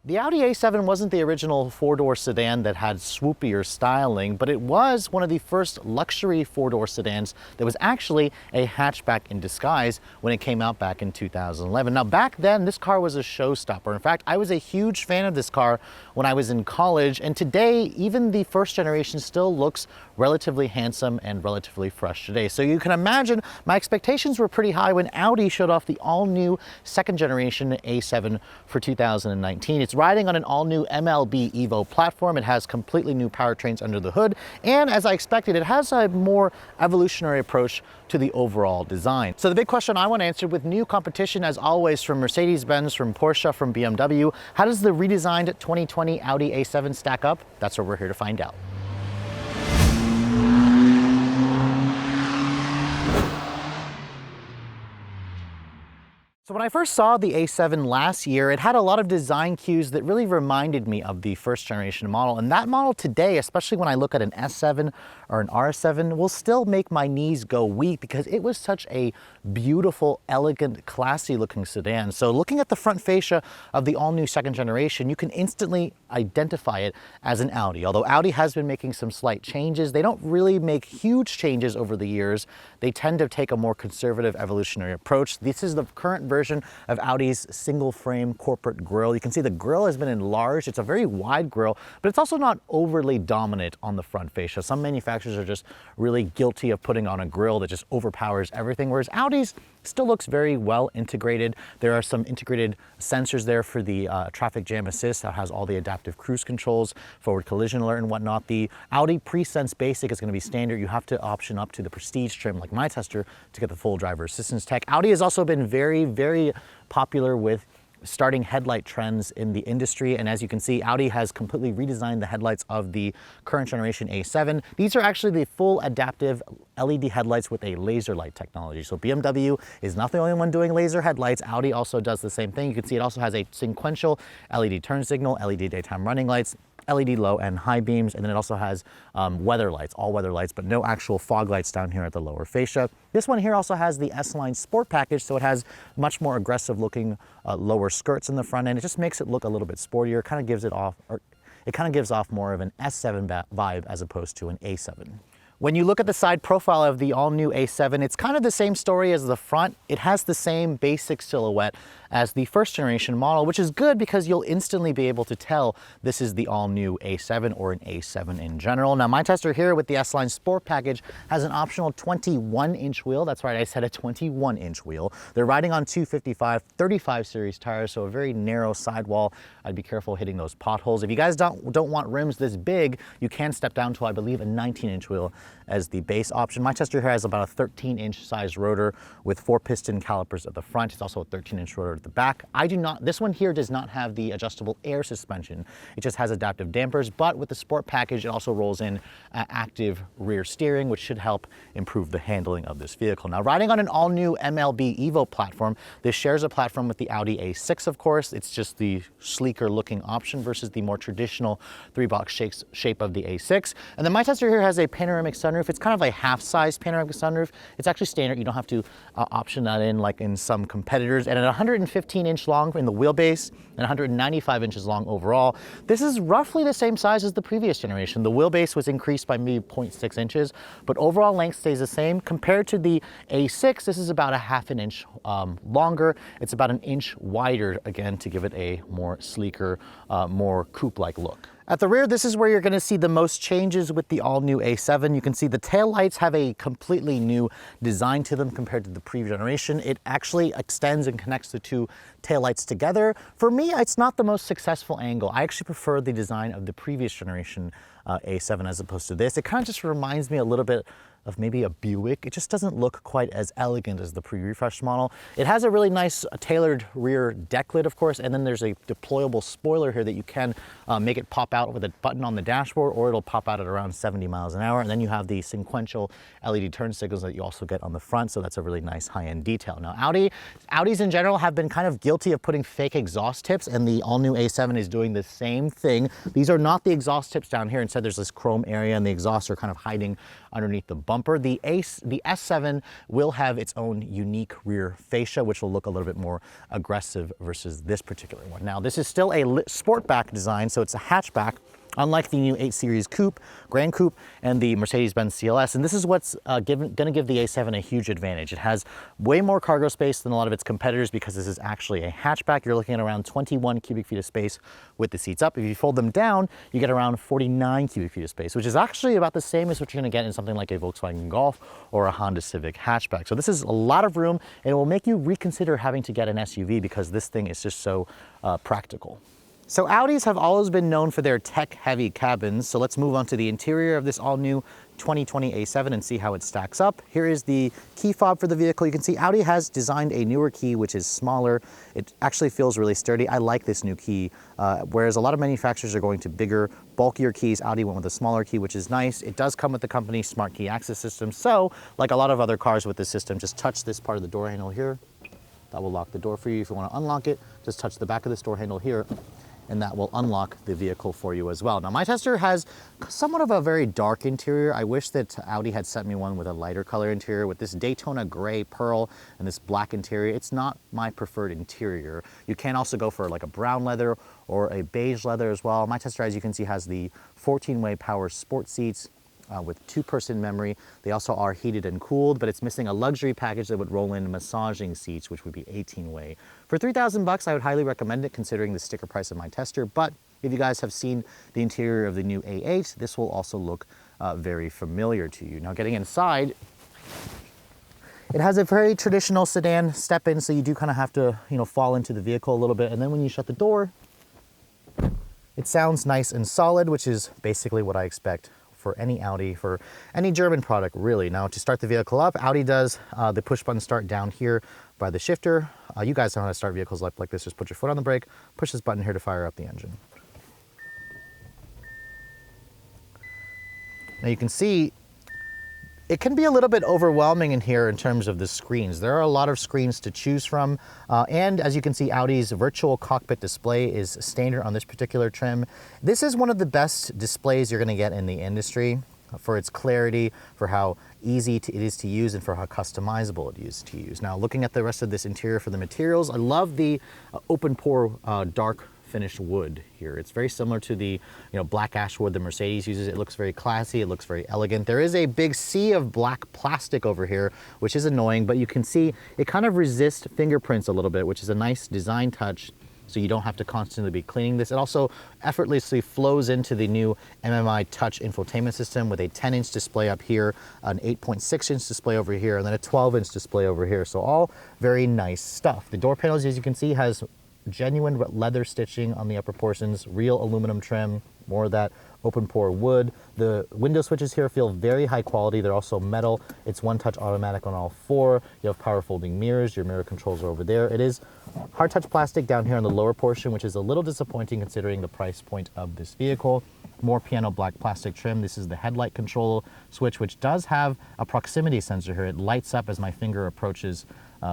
The Audi A7 wasn't the original four-door sedan that had swoopier styling, but it was one of the first luxury four-door sedans that was actually a hatchback in disguise when it came out back in 2011. Now, back then, this car was a showstopper. In fact, I was a huge fan of this car when I was in college, and today, even the first generation still looks relatively handsome and relatively fresh today. So you can imagine my expectations were pretty high when Audi showed off the all-new second generation A7 for 2019. It's riding on an all-new MLB Evo platform. It has completely new powertrains under the hood, and as I expected, it has a more evolutionary approach to the overall design. So the big question I want to answer, with new competition as always from Mercedes-Benz, from Porsche, from BMW, how does the redesigned 2020 Audi A7 stack up? That's what we're here to find out. So when I first saw the A7 last year, it had a lot of design cues that really reminded me of the first generation model. And that model today, especially when I look at an S7 or an R7, will still make my knees go weak because it was such a beautiful, elegant, classy looking sedan. So looking at the front fascia of the all new second generation, you can instantly identify it as an Audi. Although Audi has been making some slight changes, they don't really make huge changes over the years. They tend to take a more conservative evolutionary approach. This is the current version of Audi's single frame corporate grille. You can see the grille has been enlarged. It's a very wide grille, but it's also not overly dominant on the front fascia. Some manufacturers are just really guilty of putting on a grille that just overpowers everything, whereas Audi's still looks very well integrated. There are some integrated sensors there for the traffic jam assist that has all the adaptive cruise controls, forward collision alert and whatnot. The Audi Presense Basic is going to be standard. You have to option up to the Prestige trim like my tester to get the full driver assistance tech. Audi has also been very popular with starting headlight trends in the industry, and as you can see, Audi has completely redesigned the headlights of the current generation A7. These are actually the full adaptive LED headlights with a laser light technology. So BMW is not the only one doing laser headlights. Audi also does the same thing. You can see it also has a sequential LED turn signal, LED daytime running lights, LED low and high beams, and then it also has weather lights, all weather lights, but no actual fog lights down here at the lower fascia. This one here also has the S-Line Sport package, so it has much more aggressive looking lower skirts in the front end. It just makes it look a little bit sportier, kind of gives it off, or it kind of gives off more of an S7 vibe as opposed to an A7. When you look at the side profile of the all-new A7, it's kind of the same story as the front. It has the same basic silhouette as the first generation model, which is good because you'll instantly be able to tell this is the all-new A7 or an A7 in general. Now, my tester here with the S-Line Sport package has an optional 21-inch wheel. That's right, I said a 21-inch wheel. They're riding on 255/35 series tires, so a very narrow sidewall. I'd be careful hitting those potholes. If you guys don't want rims this big, you can step down to, I believe, a 19-inch wheel as the base option. My tester here has about a 13-inch size rotor with 4 piston calipers at the front. It's also a 13-inch rotor at the back. This one here does not have the adjustable air suspension. It just has adaptive dampers, but with the Sport package, it also rolls in active rear steering, which should help improve the handling of this vehicle. Now, riding on an all-new MLB Evo platform, this shares a platform with the Audi A6, of course. It's just the sleeker looking option versus the more traditional 3-box shape of the A6. And then my tester here has a panoramic sunroof. It's kind of a half-size panoramic sunroof. It's actually standard. You don't have to option that in like in some competitors. And at 115-inch long in the wheelbase and 195 inches long overall, this is roughly the same size as the previous generation. The wheelbase was increased by maybe 0.6 inches, but overall length stays the same. Compared to the A6, this is about a half an inch longer. It's about an inch wider, again, to give it a more sleeker, more coupe-like look. At the rear, this is where you're going to see the most changes with the all-new A7. You can see the taillights have a completely new design to them compared to the previous generation. It actually extends and connects the two taillights together. For me, it's not the most successful angle. I actually prefer the design of the previous generation A7 as opposed to this. It kind of just reminds me a little bit of maybe a Buick. It just doesn't look quite as elegant as the pre-refreshed model. It has a really nice tailored rear deck lid, of course, and then there's a deployable spoiler here that you can make it pop out with a button on the dashboard, or it'll pop out at around 70 miles an hour. And then you have the sequential LED turn signals that you also get on the front, so that's a really nice high-end detail. Now, Audis in general have been kind of guilty of putting fake exhaust tips, and the all-new A7 is doing the same thing. These are not the exhaust tips down here. Instead, there's this chrome area, and the exhausts are kind of hiding underneath the bumper. The S7 will have its own unique rear fascia, which will look a little bit more aggressive versus this particular one. Now, this is still a sportback design, so it's a hatchback, unlike the new 8 Series Coupe, Grand Coupe, and the Mercedes-Benz CLS. And this is what's going to give the A7 a huge advantage. It has way more cargo space than a lot of its competitors because this is actually a hatchback. You're looking at around 21 cubic feet of space with the seats up. If you fold them down, you get around 49 cubic feet of space, which is actually about the same as what you're going to get in something like a Volkswagen Golf or a Honda Civic hatchback. So this is a lot of room, and it will make you reconsider having to get an SUV because this thing is just so practical. So Audis have always been known for their tech-heavy cabins, so let's move on to the interior of this all-new 2020 A7 and see how it stacks up. Here is the key fob for the vehicle. You can see Audi has designed a newer key, which is smaller. It actually feels really sturdy. I like this new key, whereas a lot of manufacturers are going to bigger, bulkier keys. Audi went with a smaller key, which is nice. It does come with the company's smart key access system, so like a lot of other cars with this system, just touch this part of the door handle here. That will lock the door for you. If you want to unlock it, just touch the back of this door handle here, and that will unlock the vehicle for you as well. Now, my tester has somewhat of a very dark interior. I wish that Audi had sent me one with a lighter color interior. With this Daytona gray pearl and this black interior, it's not my preferred interior. You can also go for like a brown leather or a beige leather as well. My tester, as you can see, has the 14-way power sport seats with 2-person memory. They also are heated and cooled, but it's missing a luxury package that would roll in massaging seats, which would be 18-way. For $3,000, I would highly recommend it considering the sticker price of my tester, but if you guys have seen the interior of the new A8, this will also look very familiar to you. Now, getting inside, it has a very traditional sedan step-in, so you do kind of have to, fall into the vehicle a little bit, and then when you shut the door, it sounds nice and solid, which is basically what I expect for any Audi, for any German product, really. Now, to start the vehicle up, Audi does the push-button start down here by the shifter. You guys know how to start vehicles like this. Just put your foot on the brake, push this button here to fire up the engine. Now, you can see it can be a little bit overwhelming in here in terms of the screens. There are a lot of screens to choose from. And as you can see, Audi's virtual cockpit display is standard on this particular trim. This is one of the best displays you're gonna get in the industry for its clarity, for how easy it is to use, and for how customizable it is to use. Now, looking at the rest of this interior for the materials, I love the open pore dark finished wood here. It's very similar to the black ash wood the Mercedes uses. It looks very classy, it looks very elegant. There is a big sea of black plastic over here, which is annoying, but you can see it kind of resists fingerprints a little bit, which is a nice design touch, so you don't have to constantly be cleaning this. It also effortlessly flows into the new MMI Touch infotainment system with a 10-inch display up here, an 8.6-inch display over here, and then a 12-inch display over here. So all very nice stuff. The door panels, as you can see, has genuine leather stitching on the upper portions, real aluminum trim, more of that open pore wood. The window switches here feel very high quality. They're also metal. It's one-touch automatic on all 4. You have power folding mirrors. Your mirror controls are over there. It is hard touch plastic down here on the lower portion, which is a little disappointing considering the price point of this vehicle. More piano black plastic trim. This is the headlight control switch, which does have a proximity sensor here. It lights up as my finger approaches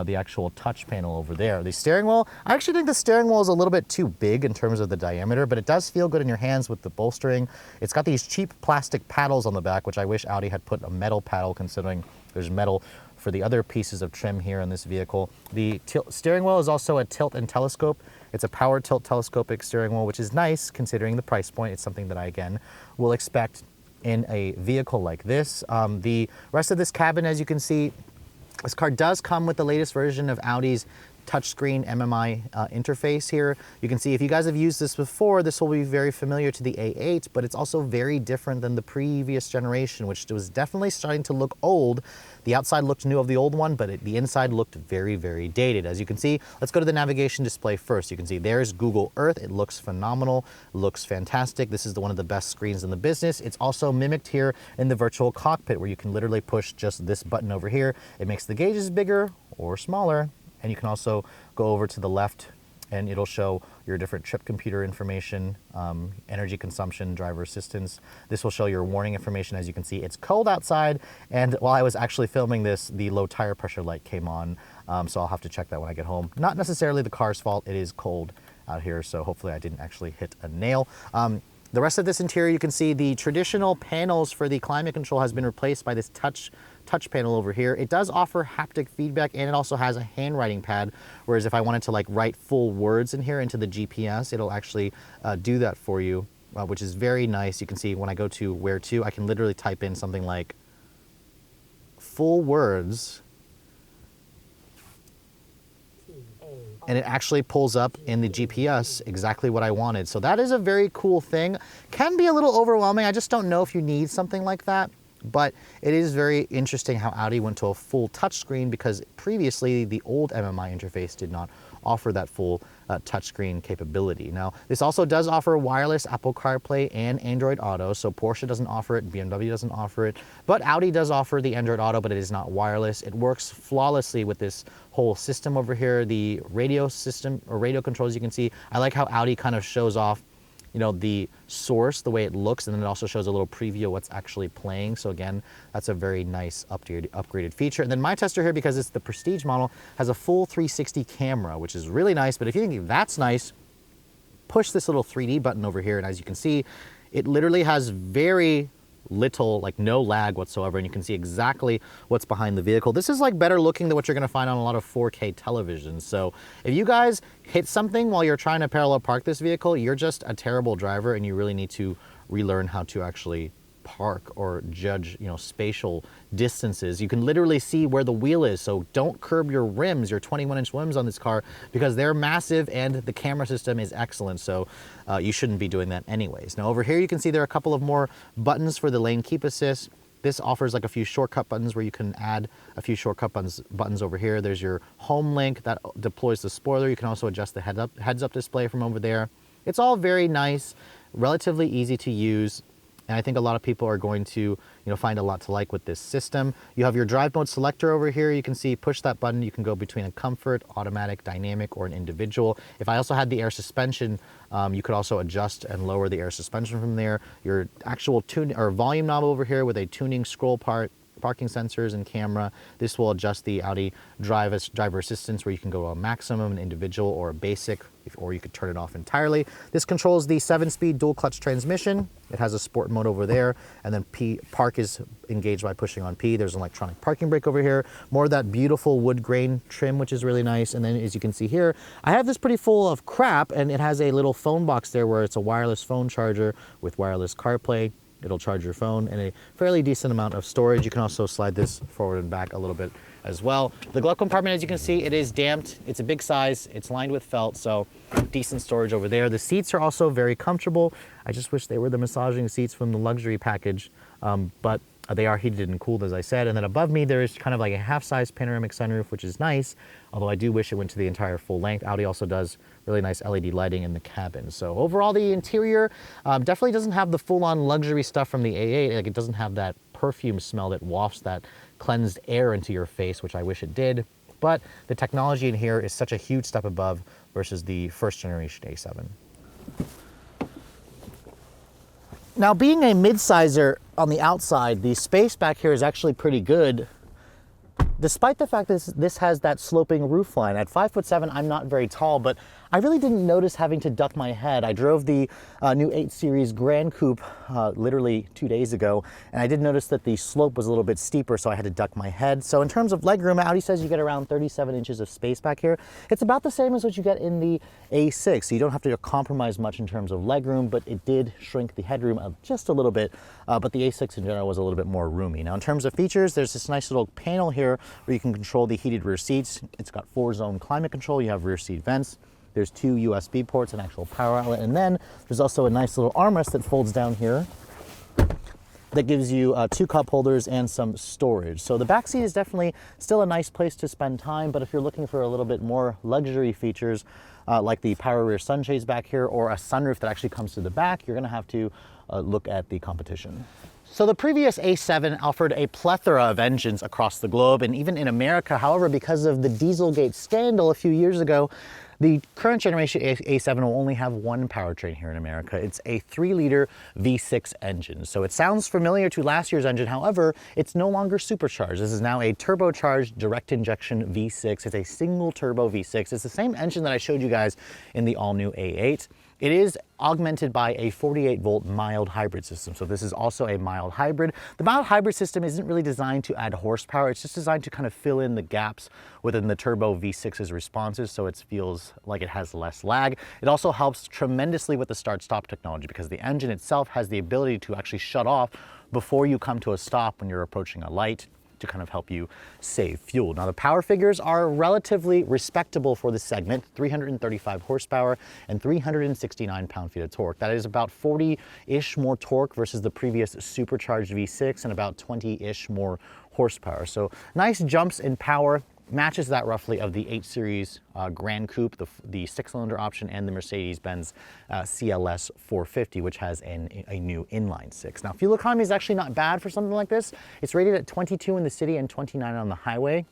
the actual touch panel over there. The steering wheel, I actually think the steering wheel is a little bit too big in terms of the diameter, but it does feel good in your hands with the bolstering. It's got these cheap plastic paddles on the back, which I wish Audi had put a metal paddle considering there's metal for the other pieces of trim here in this vehicle. The steering wheel is also a tilt and telescope. It's a power tilt telescopic steering wheel, which is nice considering the price point. It's something that I, again, will expect in a vehicle like this. The rest of this cabin, as you can see, this car does come with the latest version of Audi's touchscreen MMI interface here. You can see if you guys have used this before, this will be very familiar to the A8, but it's also very different than the previous generation, which was definitely starting to look old. The outside looked new of the old one, but the inside looked very, very dated. As you can see, let's go to the navigation display first. You can see there's Google Earth. It looks phenomenal, looks fantastic. This is one of the best screens in the business. It's also mimicked here in the virtual cockpit where you can literally push just this button over here. It makes the gauges bigger or smaller. And you can also go over to the left and it'll show your different trip computer information, energy consumption, driver assistance. This will show your warning information. As you can see, it's cold outside. And while I was actually filming this, the low tire pressure light came on. So I'll have to check that when I get home. Not necessarily the car's fault. It is cold out here. So hopefully I didn't actually hit a nail. The rest of this interior, you can see the traditional panels for the climate control has been replaced by this touch panel over here. It does offer haptic feedback, and it also has a handwriting pad, whereas if I wanted to like write full words in here into the GPS, it'll actually do that for you, which is very nice. You can see when I go to where to, I can literally type in something like full words, and it actually pulls up in the GPS exactly what I wanted. So that is a very cool thing. Can be a little overwhelming. I just don't know if you need something like that. But it is very interesting how Audi went to a full touchscreen, because previously the old MMI interface did not offer that full touchscreen capability. Now, this also does offer wireless Apple CarPlay and Android Auto, so Porsche doesn't offer it, BMW doesn't offer it, but Audi does offer the Android Auto, but it is not wireless. It works flawlessly with this whole system over here, the radio system, or radio controls you can see. I like how Audi kind of shows off, you know, the source, the way it looks, and then it also shows a little preview of what's actually playing. So again, that's a very nice upgraded feature. And then my tester here, because it's the Prestige model, has a full 360 camera, which is really nice. But if you think that's nice, push this little 3D button over here, and as you can see, it literally has very little, like no lag whatsoever, and you can see exactly what's behind the vehicle. This is like better looking than what you're going to find on a lot of 4K televisions. So if you guys hit something while you're trying to parallel park this vehicle, you're just a terrible driver, and you really need to relearn how to actually park or judge, you know, spatial distances. You can literally see where the wheel is, so don't curb your rims, your 21-inch rims on this car, because they're massive and the camera system is excellent, so you shouldn't be doing that anyways. Now over here you can see there are a couple of more buttons for the lane keep assist. This offers like a few shortcut buttons where you can add a few shortcut buttons over here. There's your home link that deploys the spoiler. You can also adjust the heads-up display from over there. It's all very nice, relatively easy to use. And I think a lot of people are going to, you know, find a lot to like with this system. You have your drive mode selector over here. You can see, push that button. You can go between a comfort, automatic, dynamic, or an individual. If I also had the air suspension, you could also adjust and lower the air suspension from there. Your actual tune or volume knob over here with a tuning scroll part, parking sensors and camera. This will adjust the Audi driver assistance, where you can go to a maximum, an individual, or a basic, or you could turn it off entirely. This controls the 7-speed dual clutch transmission. It has a sport mode over there, and then park is engaged by pushing on P. There's an electronic parking brake over here. More of that beautiful wood grain trim, which is really nice. And then as you can see here, I have this pretty full of crap, and it has a little phone box there where it's a wireless phone charger with wireless CarPlay. It'll charge your phone, and a fairly decent amount of storage. You can also slide this forward and back a little bit as well. The glove compartment, as you can see, it is damped. It's a big size. It's lined with felt, so decent storage over there. The seats are also very comfortable. I just wish they were the massaging seats from the luxury package, but they are heated and cooled, as I said. And then above me, there is kind of like a half-size panoramic sunroof, which is nice, although I do wish it went to the entire full length. Audi also does really nice LED lighting in the cabin. So overall, the interior definitely doesn't have the full-on luxury stuff from the A8. Like, it doesn't have that perfume smell that wafts that cleansed air into your face, which I wish it did. But the technology in here is such a huge step above versus the first generation A7. Now, being a mid-sizer on the outside, the space back here is actually pretty good, despite the fact that this has that sloping roof line. At 5'7", I'm not very tall, but I really didn't notice having to duck my head. I drove the new 8 Series Grand Coupe literally 2 days ago, and I did notice that the slope was a little bit steeper, so I had to duck my head. So in terms of legroom, Audi says you get around 37 inches of space back here. It's about the same as what you get in the A6, so you don't have to compromise much in terms of legroom, but it did shrink the headroom just a little bit, but the A6 in general was a little bit more roomy. Now in terms of features, there's this nice little panel here where you can control the heated rear seats. It's got 4-zone climate control. You have rear seat vents. There's 2 USB ports, an actual power outlet, and then there's also a nice little armrest that folds down here that gives you 2 cup holders and some storage. So the back seat is definitely still a nice place to spend time, but if you're looking for a little bit more luxury features, like the power rear sunshades back here or a sunroof that actually comes to the back, you're gonna have to look at the competition. So the previous A7 offered a plethora of engines across the globe and even in America. However, because of the Dieselgate scandal a few years ago, the current generation A7 will only have one powertrain here in America. It's a 3-liter V6 engine. So it sounds familiar to last year's engine. However, it's no longer supercharged. This is now a turbocharged direct injection V6. It's a single turbo V6. It's the same engine that I showed you guys in the all-new A8. It is augmented by a 48-volt mild hybrid system. So this is also a mild hybrid. The mild hybrid system isn't really designed to add horsepower. It's just designed to kind of fill in the gaps within the turbo V6's responses, so it feels like it has less lag. It also helps tremendously with the start-stop technology because the engine itself has the ability to actually shut off before you come to a stop when you're approaching a light, to kind of help you save fuel. Now the power figures are relatively respectable for the segment, 335 horsepower and 369 pound-feet of torque. That is about 40-ish more torque versus the previous supercharged V6 and about 20-ish more horsepower. So nice jumps in power. Matches that roughly of the 8 Series Grand Coupe, the 6-cylinder option, and the Mercedes-Benz CLS 450, which has a new inline 6. Now, fuel economy is actually not bad for something like this. It's rated at 22 in the city and 29 on the highway.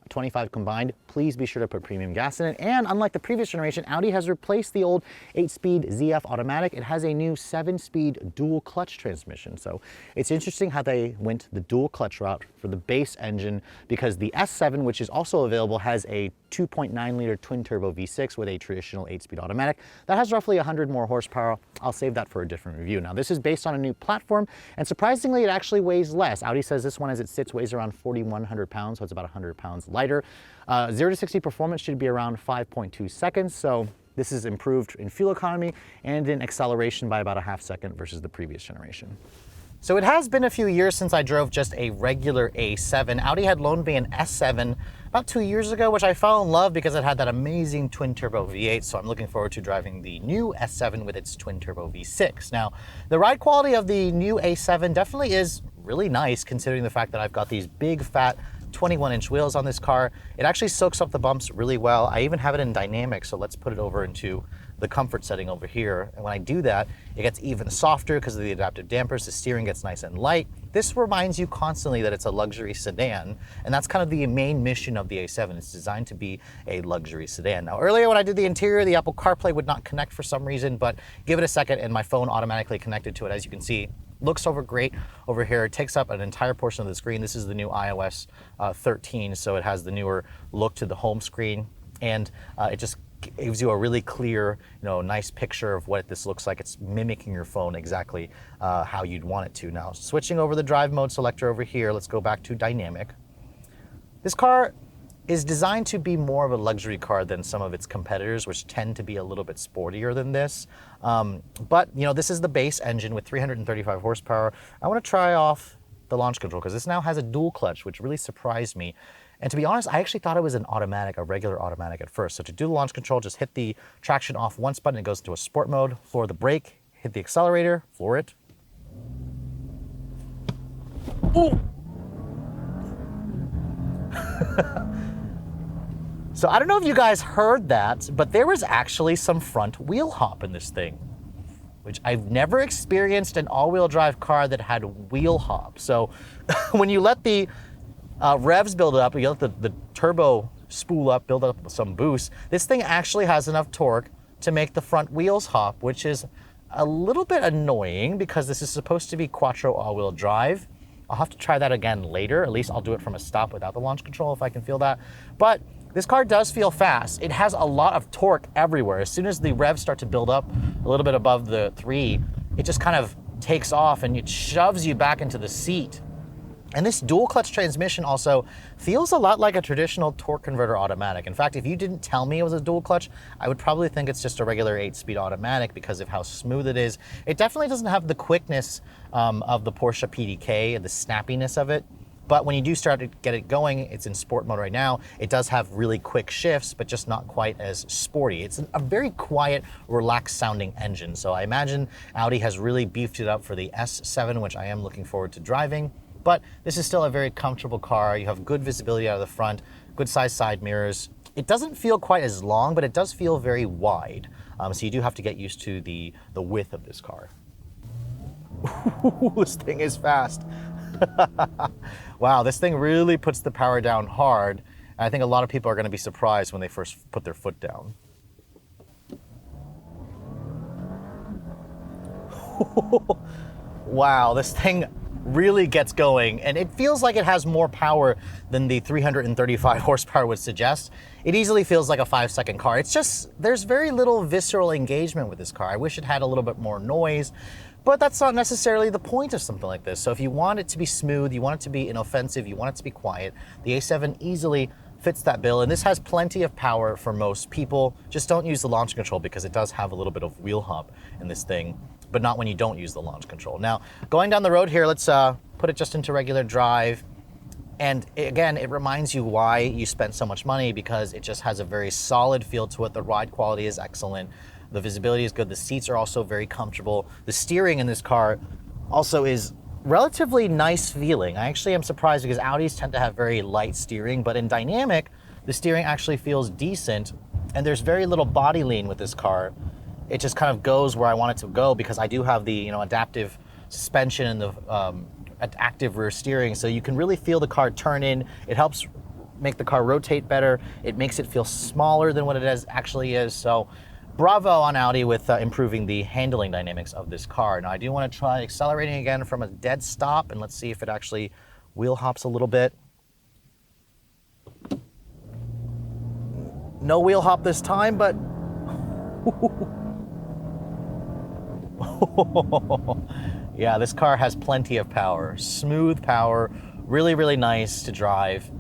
25 combined. Please be sure to put premium gas in it. And unlike the previous generation, Audi has replaced the old 8-speed ZF automatic. It has a new 7-speed dual clutch transmission. So it's interesting how they went the dual clutch route for the base engine, because the S7, which is also available, has a 2.9-liter twin-turbo V6 with a traditional 8-speed automatic. That has roughly 100 more horsepower. I'll save that for a different review. Now, this is based on a new platform, and surprisingly, it actually weighs less. Audi says this one, as it sits, weighs around 4,100 pounds, so it's about 100 pounds lighter. 0 to 60 performance should be around 5.2 seconds, so this is improved in fuel economy and in acceleration by about a half second versus the previous generation. So it has been a few years since I drove just a regular A7. Audi had loaned me an S7 about 2 years ago, which I fell in love because it had that amazing twin-turbo V8, so I'm looking forward to driving the new S7 with its twin-turbo V6. Now, the ride quality of the new A7 definitely is really nice, considering the fact that I've got these big, fat 21-inch wheels on this car. It actually soaks up the bumps really well. I even have it in dynamic, so let's put it over into the comfort setting over here. And when I do that, it gets even softer because of the adaptive dampers. The steering gets nice and light. This reminds you constantly that it's a luxury sedan, and that's kind of the main mission of the A7. It's designed to be a luxury sedan. Now, earlier when I did the interior, the Apple CarPlay would not connect for some reason, but give it a second and my phone automatically connected to it. As you can see, looks great over here. It takes up an entire portion of the screen. This is the new iOS 13, so it has the newer look to the home screen, and it just gives you a really clear, nice picture of what this looks like. It's mimicking your phone exactly how you'd want it to. Now, switching over the drive mode selector over here, let's go back to dynamic. This car is designed to be more of a luxury car than some of its competitors, which tend to be a little bit sportier than this. But this is the base engine with 335 horsepower. I want to try off the launch control because this now has a dual clutch, which really surprised me. And to be honest, I actually thought it was an automatic, a regular automatic at first. So to do the launch control, just hit the traction off once button, it goes into a sport mode. Floor the brake, hit the accelerator, floor it. Ooh. So I don't know if you guys heard that, but there was actually some front wheel hop in this thing, which I've never experienced an all-wheel drive car that had wheel hop. So when you let the revs build up, you let the turbo spool up, build up some boost, this thing actually has enough torque to make the front wheels hop, which is a little bit annoying because this is supposed to be quattro all-wheel drive. I'll have to try that again later. At least I'll do it from a stop without the launch control if I can feel that. But this car does feel fast. It has a lot of torque everywhere. As soon as the revs start to build up a little bit above the 3, it just kind of takes off and it shoves you back into the seat. And this dual clutch transmission also feels a lot like a traditional torque converter automatic. In fact, if you didn't tell me it was a dual clutch, I would probably think it's just a regular 8-speed automatic because of how smooth it is. It definitely doesn't have the quickness of the Porsche PDK and the snappiness of it. But when you do start to get it going, it's in sport mode right now, it does have really quick shifts, but just not quite as sporty. It's a very quiet, relaxed sounding engine. So I imagine Audi has really beefed it up for the S7, which I am looking forward to driving. But this is still a very comfortable car. You have good visibility out of the front, good sized side mirrors. It doesn't feel quite as long, but it does feel very wide. So you do have to get used to the width of this car. This thing is fast. Wow, this thing really puts the power down hard. And I think a lot of people are going to be surprised when they first put their foot down. Wow, this thing really gets going, and it feels like it has more power than the 335 horsepower would suggest. It easily feels like a 5-second car. It's just, there's very little visceral engagement with this car. I wish it had a little bit more noise, but that's not necessarily the point of something like this. So if you want it to be smooth, you want it to be inoffensive, you want it to be quiet, the A7 easily fits that bill, and this has plenty of power for most people. Just don't use the launch control because it does have a little bit of wheel hop in this thing, but not when you don't use the launch control. Now, going down the road here, let's put it just into regular drive. And again, it reminds you why you spent so much money, because it just has a very solid feel to it. The ride quality is excellent. The visibility is good. The seats are also very comfortable. The steering in this car also is relatively nice feeling. I actually am surprised because Audis tend to have very light steering, but in dynamic, the steering actually feels decent. And there's very little body lean with this car. It just kind of goes where I want it to go because I do have the adaptive suspension and the active rear steering, so you can really feel the car turn in. It helps make the car rotate better. It makes it feel smaller than what it actually is. So bravo on Audi with improving the handling dynamics of this car. Now I do want to try accelerating again from a dead stop, and let's see if it actually wheel hops a little bit. No wheel hop this time, but yeah, this car has plenty of power, smooth power, really, really nice to drive.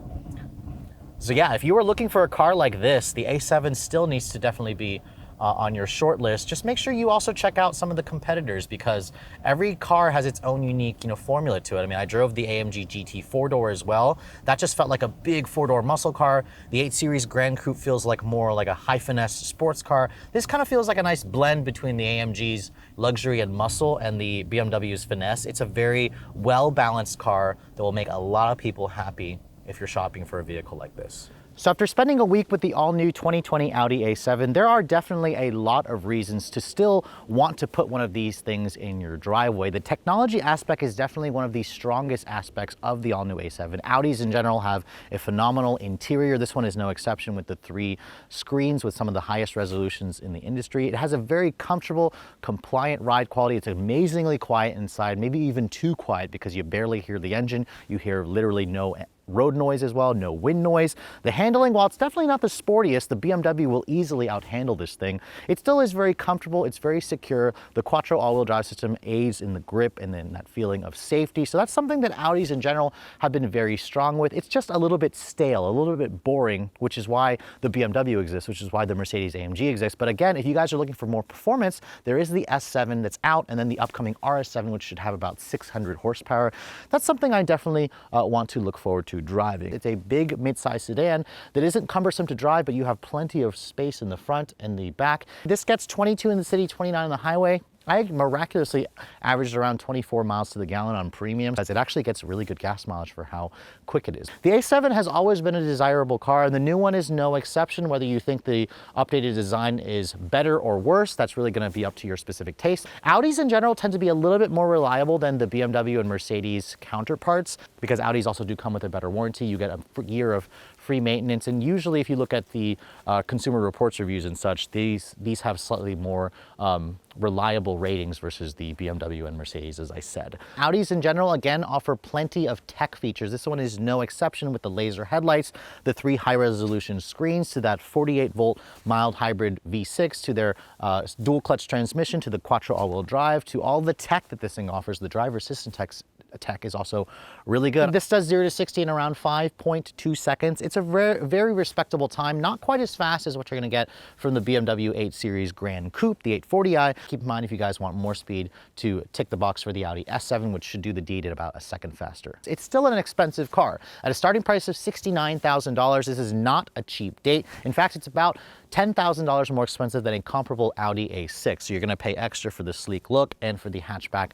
So yeah, if you were looking for a car like this, the A7 still needs to definitely be on your short list. Just make sure you also check out some of the competitors, because every car has its own unique, formula to it. I mean, I drove the AMG GT 4-door as well. That just felt like a big 4-door muscle car. The 8 Series Grand Coupe feels like more like a high finesse sports car. This kind of feels like a nice blend between the AMG's luxury and muscle and the BMW's finesse. It's a very well-balanced car that will make a lot of people happy if you're shopping for a vehicle like this. So after spending a week with the all-new 2020 Audi A7, there are definitely a lot of reasons to still want to put one of these things in your driveway. The technology aspect is definitely one of the strongest aspects of the all-new A7. Audis in general have a phenomenal interior. This one is no exception, with the 3 screens with some of the highest resolutions in the industry. It has a very comfortable, compliant ride quality. It's amazingly quiet inside, maybe even too quiet, because you barely hear the engine. You hear literally no road noise as well, no wind noise. The handling, while it's definitely not the sportiest, the BMW will easily outhandle this thing. It still is very comfortable, it's very secure. The Quattro all-wheel drive system aids in the grip and then that feeling of safety. So that's something that Audis in general have been very strong with. It's just a little bit stale, a little bit boring, which is why the BMW exists, which is why the Mercedes AMG exists. But again, if you guys are looking for more performance, there is the S7 that's out, and then the upcoming RS7, which should have about 600 horsepower. That's something I definitely want to look forward to driving. It's a big mid-size sedan that isn't cumbersome to drive, but you have plenty of space in the front and the back. This gets 22 in the city, 29 on the highway. I miraculously averaged around 24 miles to the gallon on premium, as it actually gets really good gas mileage for how quick it is. The A7 has always been a desirable car, and the new one is no exception. Whether you think the updated design is better or worse, that's really going to be up to your specific taste. Audis in general tend to be a little bit more reliable than the BMW and Mercedes counterparts, because Audis also do come with a better warranty. You get a year of free maintenance, and usually if you look at the Consumer Reports reviews and such, these have slightly more reliable ratings versus the BMW and Mercedes, as I said. Audis in general, again, offer plenty of tech features. This one is no exception, with the laser headlights, the 3 high-resolution screens, to that 48-volt mild hybrid V6, to their dual-clutch transmission, to the Quattro all-wheel drive, to all the tech that this thing offers. The driver assistance tech is also really good. This does 0 to 60 in around 5.2 seconds. It's a very respectable time, not quite as fast as what you're going to get from the BMW 8 Series Grand Coupe, the 840i. Keep in mind, if you guys want more speed, to tick the box for the Audi S7, which should do the deed at about a second faster. It's still an expensive car. At a starting price of $69,000, this is not a cheap date. In fact, it's about $10,000 more expensive than a comparable Audi A6. So you're going to pay extra for the sleek look and for the hatchback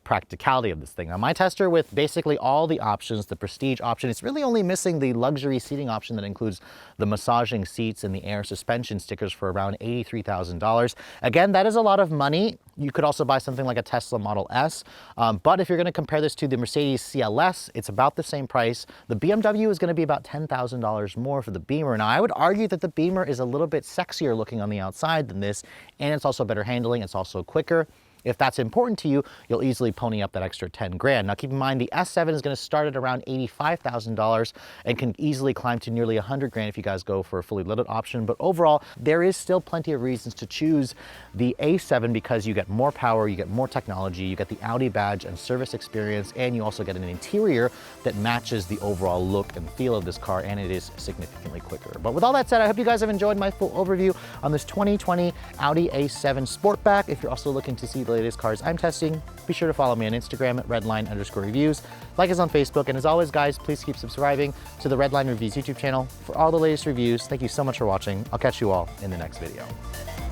practicality of this thing. Now, my tester, with basically all the options, the prestige option, it's really only missing the luxury seating option that includes the massaging seats and the air suspension stickers for around $83,000. Again, that is a lot of money. You could also buy something like a Tesla Model S, but if you're going to compare this to the Mercedes CLS, it's about the same price. The BMW is going to be about $10,000 more for the Beamer. Now, I would argue that the Beamer is a little bit sexier looking on the outside than this, and it's also better handling, it's also quicker. If that's important to you, you'll easily pony up that extra 10 grand. Now keep in mind, the S7 is gonna start at around $85,000 and can easily climb to nearly 100 grand if you guys go for a fully loaded option. But overall, there is still plenty of reasons to choose the A7 because you get more power, you get more technology, you get the Audi badge and service experience, and you also get an interior that matches the overall look and feel of this car, and it is significantly quicker. But with all that said, I hope you guys have enjoyed my full overview on this 2020 Audi A7 Sportback. If you're also looking to see the latest cars I'm testing, be sure to follow me on Instagram at redline_reviews. Like us on Facebook, and as always, guys, please keep subscribing to the Redline Reviews YouTube channel for all the latest reviews. Thank you so much for watching. I'll catch you all in the next video.